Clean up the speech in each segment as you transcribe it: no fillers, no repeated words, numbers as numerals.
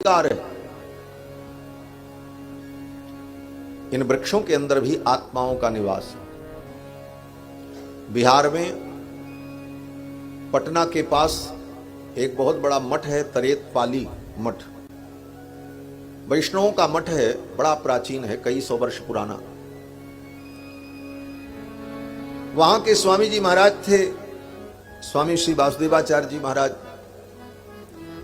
अधिकार है। इन वृक्षों के अंदर भी आत्माओं का निवास है। बिहार में पटना के पास एक बहुत बड़ा मठ है, तरेत पाली मठ। वैष्णवों का मठ है, बड़ा प्राचीन है, कई सौ वर्ष पुराना। वहां के स्वामी जी महाराज थे, स्वामी श्री वासुदेवाचार्य जी महाराज।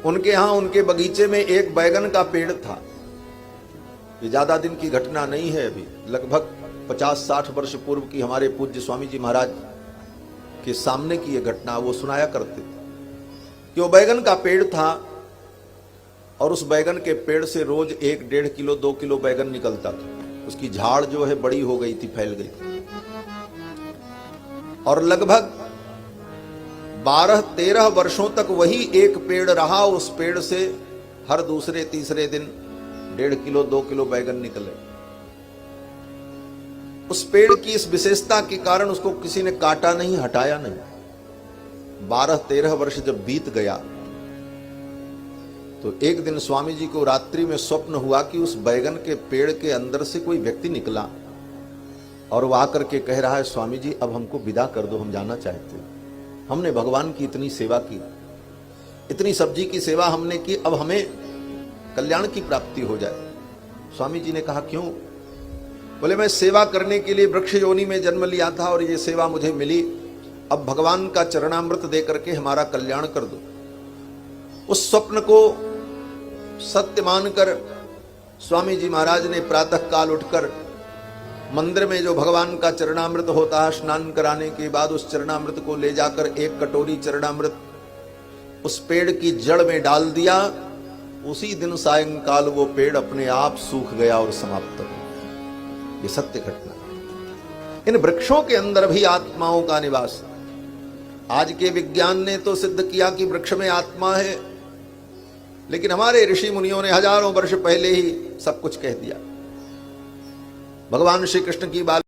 उनके यहां उनके बगीचे में एक बैगन का पेड़ था। ये ज्यादा दिन की घटना नहीं है, अभी लगभग 50-60 वर्ष पूर्व की हमारे पूज्य स्वामी जी महाराज के सामने की यह घटना वो सुनाया करते थे कि वो बैगन का पेड़ था और उस बैगन के पेड़ से रोज 1-1.5 किलो 2 किलो बैगन निकलता था। उसकी झाड़ जो है बड़ी हो गई थी, फैल गई थी, और लगभग 12-13 वर्षों तक वही एक पेड़ रहा। उस पेड़ से हर दूसरे तीसरे दिन 1.5 किलो 2 किलो बैगन निकले। उस पेड़ की इस विशेषता के कारण उसको किसी ने काटा नहीं, हटाया नहीं। 12-13 वर्ष जब बीत गया तो एक दिन स्वामी जी को रात्रि में स्वप्न हुआ कि उस बैगन के पेड़ के अंदर से कोई व्यक्ति निकला और वो आकर के कह रहा है, स्वामी जी अब हमको विदा कर दो, हम जाना चाहते हैं। हमने भगवान की इतनी सेवा की, इतनी सब्जी की सेवा हमने की, अब हमें कल्याण की प्राप्ति हो जाए। स्वामी जी ने कहा क्यों? बोले मैं सेवा करने के लिए वृक्ष योनि में जन्म लिया था और ये सेवा मुझे मिली, अब भगवान का चरणामृत दे करके हमारा कल्याण कर दो। उस स्वप्न को सत्य मानकर स्वामी जी महाराज ने प्रातः काल उठकर मंदिर में जो भगवान का चरणामृत होता है, स्नान कराने के बाद उस चरणामृत को ले जाकर एक कटोरी चरणामृत उस पेड़ की जड़ में डाल दिया। उसी दिन सायंकाल वो पेड़ अपने आप सूख गया और समाप्त हो गया। ये सत्य घटना। इन वृक्षों के अंदर भी आत्माओं का निवास। आज के विज्ञान ने तो सिद्ध किया कि वृक्ष में आत्मा है, लेकिन हमारे ऋषि मुनियों ने हजारों वर्ष पहले ही सब कुछ कह दिया। भगवान श्री कृष्ण की बात